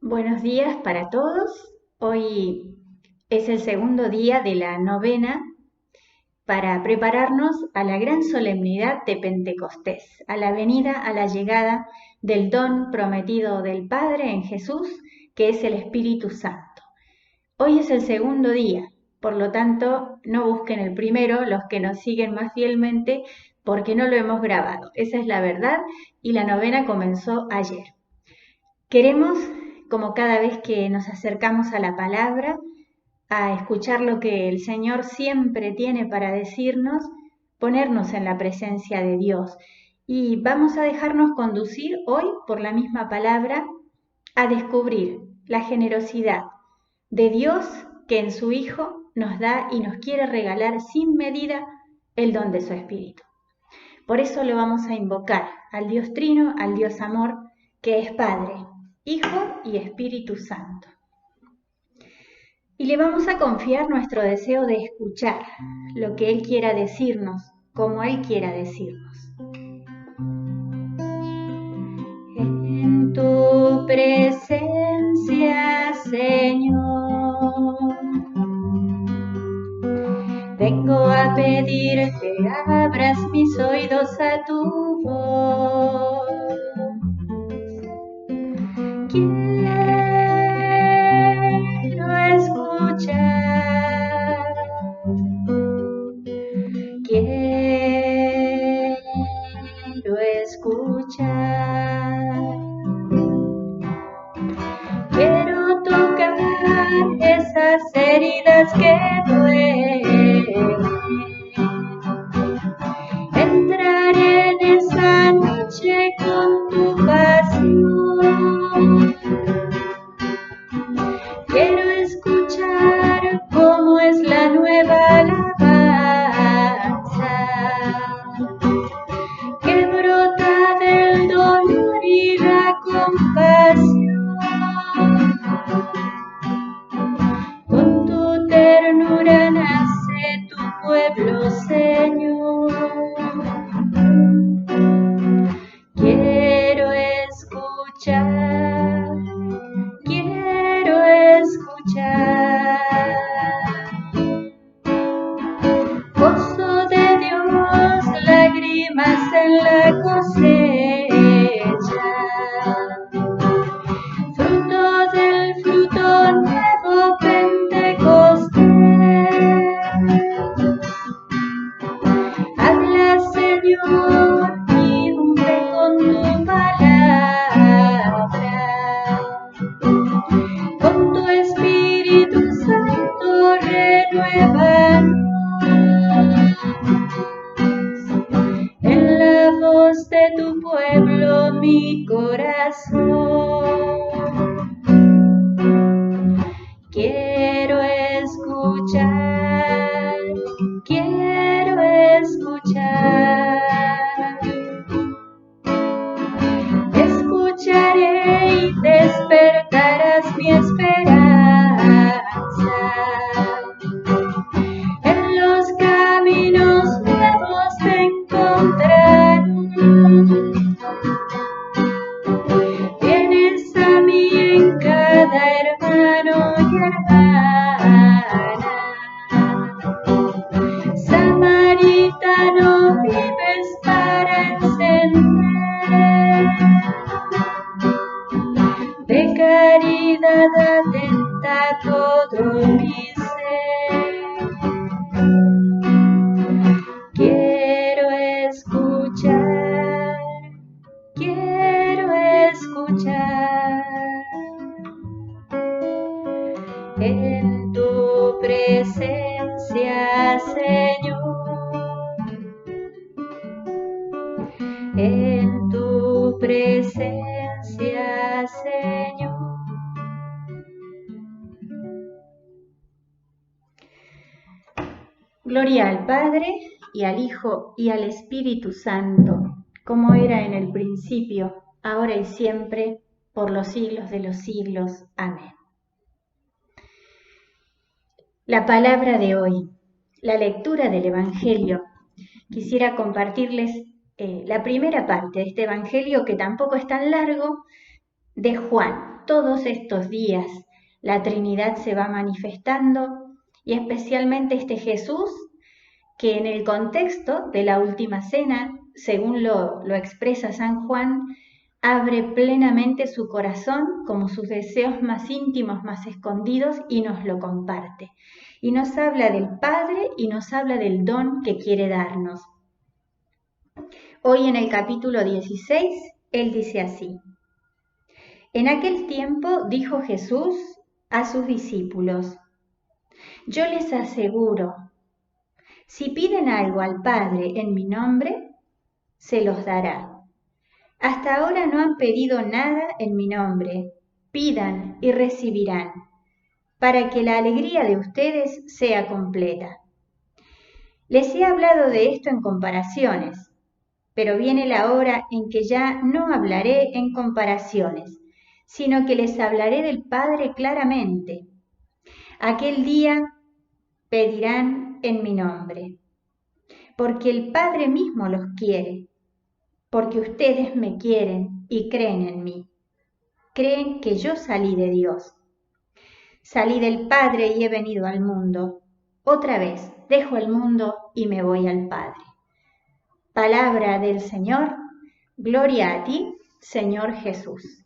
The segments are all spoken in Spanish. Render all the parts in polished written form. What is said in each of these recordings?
Buenos días para todos. Hoy es el segundo día de la novena para prepararnos a la gran solemnidad de Pentecostés, a la venida, a la llegada del don prometido del Padre en Jesús, que es el Espíritu Santo. Hoy es el segundo día, por lo tanto, no busquen el primero los que nos siguen más fielmente porque no lo hemos grabado. Esa es la verdad y la novena comenzó ayer. Queremos, como cada vez que nos acercamos a la palabra, a escuchar lo que el Señor siempre tiene para decirnos, ponernos en la presencia de Dios. Y vamos a dejarnos conducir hoy por la misma palabra a descubrir la generosidad de Dios que en su Hijo nos da y nos quiere regalar sin medida el don de su Espíritu. Por eso lo vamos a invocar al Dios Trino, al Dios Amor, que es Padre, Hijo y Espíritu Santo. Y le vamos a confiar nuestro deseo de escuchar lo que Él quiera decirnos, como Él quiera decirnos. En tu presencia, Señor, vengo a pedir que abras mis oídos a tu voz. Quiero escuchar, quiero escuchar, quiero tocar esas heridas que duelen, entrar en esa noche con tu pasión. Quiero escuchar cómo es la nueva alabanza que brota del dolor y la compasión. Con tu ternura nace tu pueblo, Señor. Quiero escuchar, quiero escuchar. Gozo de Dios, lágrimas en la cosecha, fruto del fruto nuevo Pentecostés. Habla, Señor, y rompe con tu palabra, con tu Espíritu Santo renuévanos. En la voz de tu pueblo mi corazón. Quiero escuchar, quiero escuchar. Escucharé y despertarás mi esperanza. En los caminos nuevos te encontraré. Vienes a mí en cada hermano y hermana. Samaritano vives para encender. De caridad atenta todo mi ser. Quiero escuchar, quiero escuchar. En tu presencia, Señor. En tu presencia, Señor. Gloria al Padre, y al Hijo, y al Espíritu Santo, como era en el principio, ahora y siempre, por los siglos de los siglos. Amén. La palabra de hoy, la lectura del Evangelio. Quisiera compartirles la primera parte de este Evangelio, que tampoco es tan largo, de Juan. Todos estos días la Trinidad se va manifestando y especialmente este Jesús que en el contexto de la última cena, según lo expresa San Juan, abre plenamente su corazón como sus deseos más íntimos, más escondidos y nos lo comparte. Y nos habla del Padre y nos habla del don que quiere darnos. Hoy en el capítulo 16, él dice así: En aquel tiempo dijo Jesús a sus discípulos: Yo les aseguro, si piden algo al Padre en mi nombre, se los dará. Hasta ahora no han pedido nada en mi nombre. Pidan y recibirán, para que la alegría de ustedes sea completa. Les he hablado de esto en comparaciones, pero viene la hora en que ya no hablaré en comparaciones, sino que les hablaré del Padre claramente. Aquel día pedirán en mi nombre, porque el Padre mismo los quiere, porque ustedes me quieren y creen en mí. Creen que yo salí de Dios. Salí del Padre y he venido al mundo. Otra vez dejo el mundo y me voy al Padre. Palabra del Señor, gloria a ti, Señor Jesús.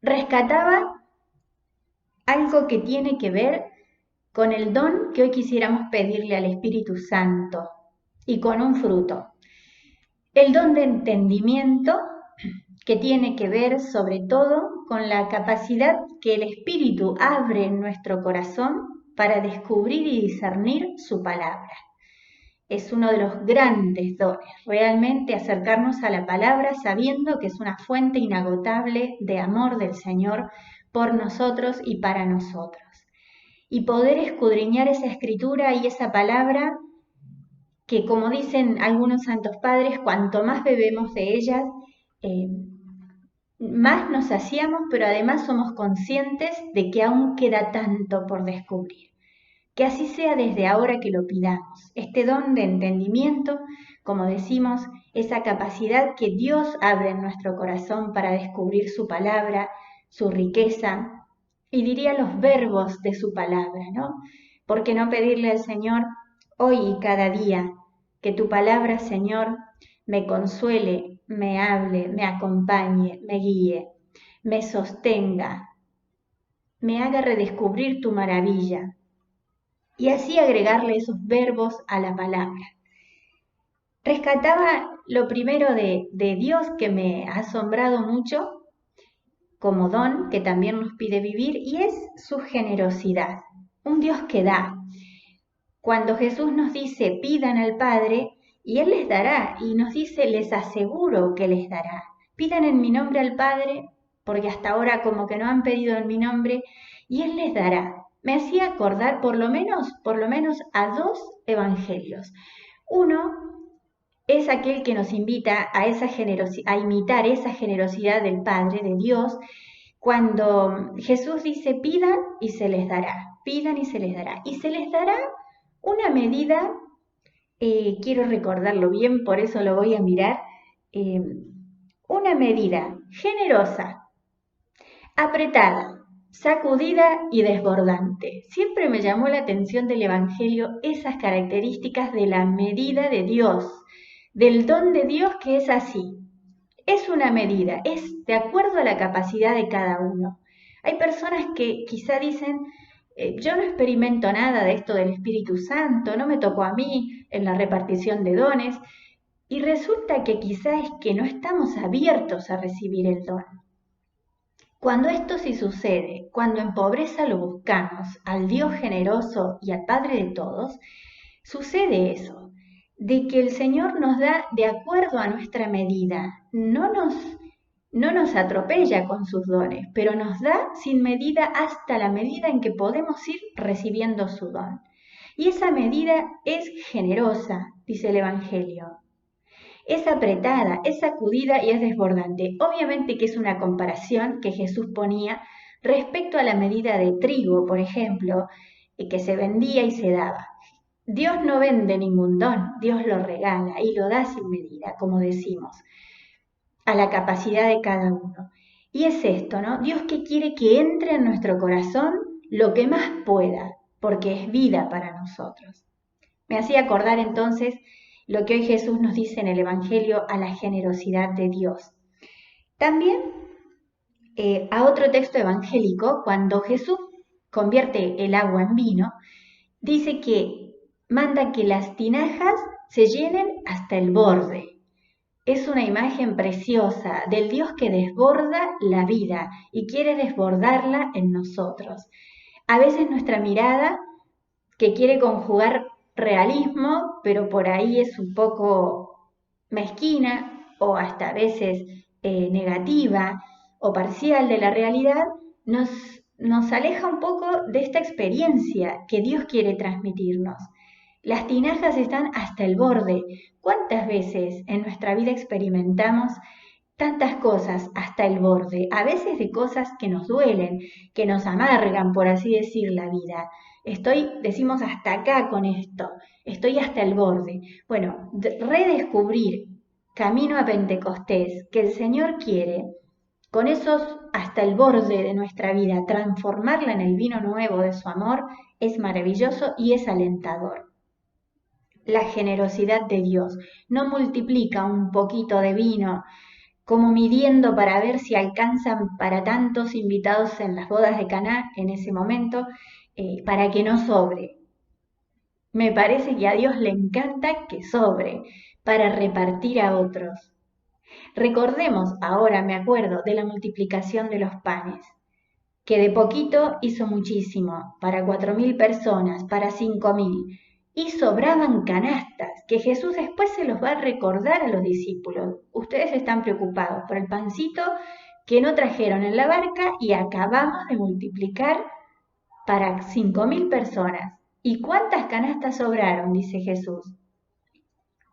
Rescataba algo que tiene que ver con el don que hoy quisiéramos pedirle al Espíritu Santo y con un fruto. El don de entendimiento, que tiene que ver sobre todo con la capacidad que el Espíritu abre en nuestro corazón para descubrir y discernir su palabra. Es uno de los grandes dones, realmente acercarnos a la palabra sabiendo que es una fuente inagotable de amor del Señor por nosotros y para nosotros. Y poder escudriñar esa escritura y esa palabra que, como dicen algunos santos padres, cuanto más bebemos de ellas, más nos saciamos, pero además somos conscientes de que aún queda tanto por descubrir. Que así sea desde ahora que lo pidamos. Este don de entendimiento, como decimos, esa capacidad que Dios abre en nuestro corazón para descubrir su palabra, su riqueza, y diría los verbos de su palabra, ¿no? ¿Por qué no pedirle al Señor hoy y cada día que tu palabra, Señor, me consuele, me hable, me acompañe, me guíe, me sostenga, me haga redescubrir tu maravilla? Y así agregarle esos verbos a la palabra. Rescataba lo primero de Dios que me ha asombrado mucho como don que también nos pide vivir, y es su generosidad. Un Dios que da. Cuando Jesús nos dice pidan al Padre y Él les dará, y nos dice les aseguro que les dará. Pidan en mi nombre al Padre, porque hasta ahora como que no han pedido en mi nombre, y Él les dará. Me hacía acordar por lo menos a dos evangelios. Uno es aquel que nos invita a a imitar esa generosidad del Padre, de Dios, cuando Jesús dice pidan y se les dará, pidan y se les dará. Y se les dará una medida, quiero recordarlo bien, por eso lo voy a mirar, una medida generosa, apretada, sacudida y desbordante. Siempre me llamó la atención del Evangelio esas características de la medida de Dios, del don de Dios, que es así. Es una medida, es de acuerdo a la capacidad de cada uno. Hay personas que quizá dicen, yo no experimento nada de esto del Espíritu Santo, no me tocó a mí en la repartición de dones, y resulta que quizá es que no estamos abiertos a recibir el don. Cuando esto sí sucede, cuando en pobreza lo buscamos al Dios generoso y al Padre de todos, sucede eso, de que el Señor nos da de acuerdo a nuestra medida, no nos atropella con sus dones, pero nos da sin medida hasta la medida en que podemos ir recibiendo su don. Y esa medida es generosa, dice el Evangelio. Es apretada, es sacudida y es desbordante. Obviamente que es una comparación que Jesús ponía respecto a la medida de trigo, por ejemplo, que se vendía y se daba. Dios no vende ningún don, Dios lo regala y lo da sin medida, como decimos. a la capacidad de cada uno. Y es esto, ¿no? Dios que quiere que entre en nuestro corazón lo que más pueda, porque es vida para nosotros. Me hacía acordar entonces lo que hoy Jesús nos dice en el Evangelio a la generosidad de Dios. También a otro texto evangélico, cuando Jesús convierte el agua en vino, dice que manda que las tinajas se llenen hasta el borde. Es una imagen preciosa del Dios que desborda la vida y quiere desbordarla en nosotros. A veces nuestra mirada, que quiere conjugar realismo, pero por ahí es un poco mezquina o hasta a veces negativa o parcial de la realidad, nos aleja un poco de esta experiencia que Dios quiere transmitirnos. Las tinajas están hasta el borde. ¿Cuántas veces en nuestra vida experimentamos tantas cosas hasta el borde? A veces de cosas que nos duelen, que nos amargan, por así decir, la vida. Decimos hasta acá con esto, estoy hasta el borde. Bueno, redescubrir camino a Pentecostés que el Señor quiere, con esos hasta el borde de nuestra vida, transformarla en el vino nuevo de su amor, es maravilloso y es alentador. La generosidad de Dios no multiplica un poquito de vino como midiendo para ver si alcanzan para tantos invitados en las bodas de Caná en ese momento, para que no sobre. Me parece que a Dios le encanta que sobre, para repartir a otros. Recordemos, ahora me acuerdo, de la multiplicación de los panes, que de poquito hizo muchísimo, para 4.000 personas, para 5.000, y sobraban canastas, que Jesús después se los va a recordar a los discípulos. Ustedes están preocupados por el pancito que no trajeron en la barca y acabamos de multiplicar para 5.000 personas. ¿Y cuántas canastas sobraron? Dice Jesús.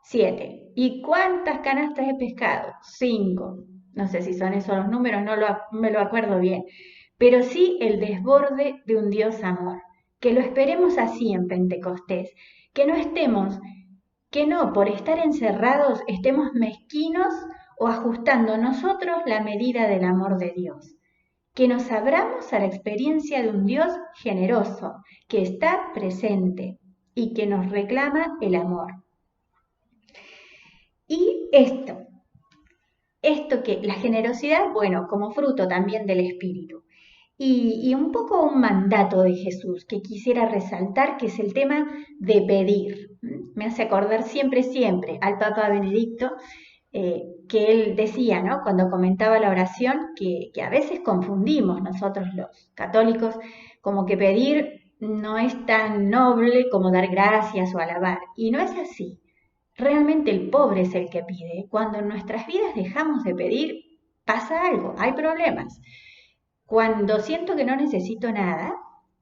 7. ¿Y cuántas canastas de pescado? 5. No sé si son esos los números, no me lo acuerdo bien. Pero sí el desborde de un Dios amor. Que lo esperemos así en Pentecostés. Que no por estar encerrados estemos mezquinos o ajustando nosotros la medida del amor de Dios. Que nos abramos a la experiencia de un Dios generoso, que está presente y que nos reclama el amor. Y esto que la generosidad, bueno, como fruto también del Espíritu. Y un poco un mandato de Jesús que quisiera resaltar, que es el tema de pedir. Me hace acordar siempre al Papa Benedicto, que él decía, ¿no? Cuando comentaba la oración, que a veces confundimos nosotros los católicos, como que pedir no es tan noble como dar gracias o alabar. Y no es así. Realmente el pobre es el que pide. Cuando en nuestras vidas dejamos de pedir, pasa algo, hay problemas. Cuando siento que no necesito nada,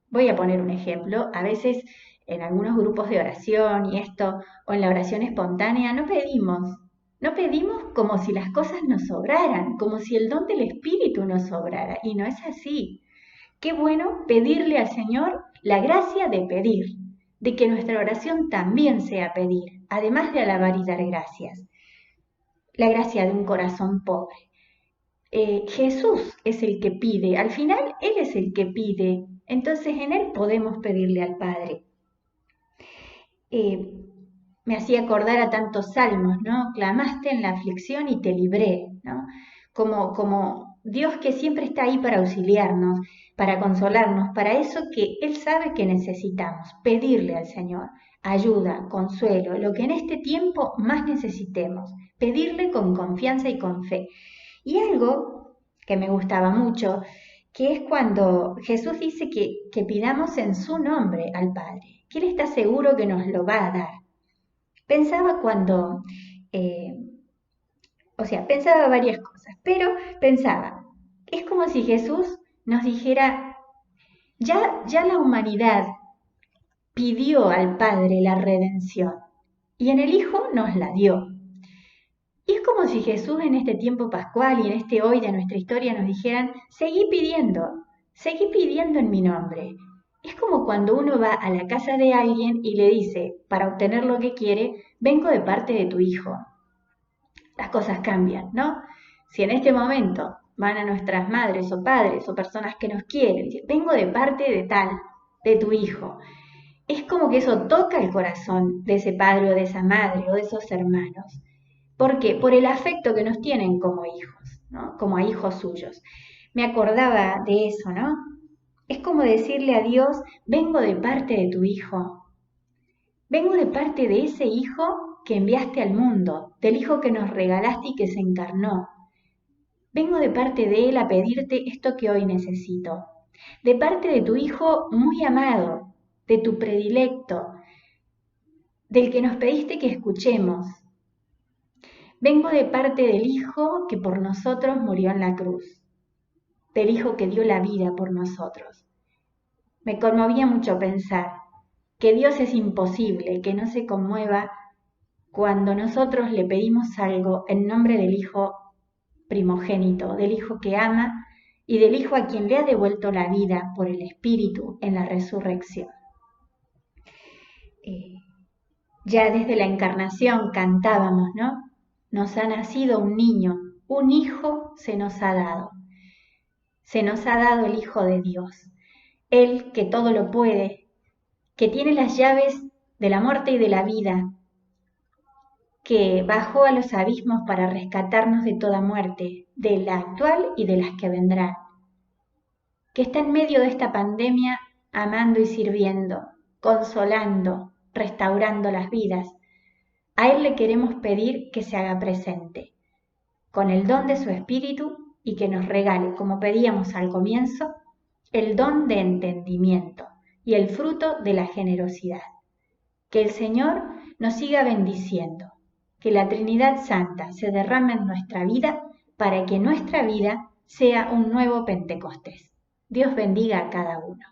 voy a poner un ejemplo, a veces en algunos grupos de oración y esto, o en la oración espontánea, no pedimos como si las cosas nos sobraran, como si el don del Espíritu nos sobrara, y no es así. Qué bueno pedirle al Señor la gracia de pedir, de que nuestra oración también sea pedir, además de alabar y dar gracias. La gracia de un corazón pobre. Jesús es el que pide, al final Él es el que pide, entonces en Él podemos pedirle al Padre. Me hacía acordar a tantos salmos, ¿no? Clamaste en la aflicción y te libré, ¿no? Como Dios que siempre está ahí para auxiliarnos, para consolarnos, para eso que Él sabe que necesitamos, pedirle al Señor ayuda, consuelo, lo que en este tiempo más necesitemos, pedirle con confianza y con fe. Y algo que me gustaba mucho, que es cuando Jesús dice que pidamos en su nombre al Padre, que Él está seguro que nos lo va a dar. Pensaba pensaba varias cosas, pero pensaba, es como si Jesús nos dijera, ya la humanidad pidió al Padre la redención y en el Hijo nos la dio. Y es como si Jesús en este tiempo pascual y en este hoy de nuestra historia nos dijeran, seguí pidiendo en mi nombre. Es como cuando uno va a la casa de alguien y le dice, para obtener lo que quiere, vengo de parte de tu hijo. Las cosas cambian, ¿no? Si en este momento van a nuestras madres o padres o personas que nos quieren, vengo de parte de tal, de tu hijo, es como que eso toca el corazón de ese padre o de esa madre o de esos hermanos. ¿Por qué? Por el afecto que nos tienen como hijos, ¿no? Como a hijos suyos. Me acordaba de eso, ¿no? Es como decirle a Dios, vengo de parte de tu hijo, vengo de parte de ese hijo que enviaste al mundo, del hijo que nos regalaste y que se encarnó. Vengo de parte de él a pedirte esto que hoy necesito, de parte de tu hijo muy amado, de tu predilecto, del que nos pediste que escuchemos. Vengo de parte del hijo que por nosotros murió en la cruz, del hijo que dio la vida por nosotros. Me conmovía mucho pensar que Dios es imposible, que no se conmueva cuando nosotros le pedimos algo en nombre del Hijo primogénito, del Hijo que ama y del Hijo a quien le ha devuelto la vida por el Espíritu en la resurrección. Ya desde la encarnación cantábamos, ¿no? Nos ha nacido un niño, un hijo se nos ha dado. Se nos ha dado el Hijo de Dios, Él que todo lo puede, que tiene las llaves de la muerte y de la vida, que bajó a los abismos para rescatarnos de toda muerte, de la actual y de las que vendrán, que está en medio de esta pandemia amando y sirviendo, consolando, restaurando las vidas. A Él le queremos pedir que se haga presente, con el don de su Espíritu y que nos regale, como pedíamos al comienzo, el don de entendimiento y el fruto de la generosidad. Que el Señor nos siga bendiciendo, que la Trinidad Santa se derrame en nuestra vida para que nuestra vida sea un nuevo Pentecostés. Dios bendiga a cada uno.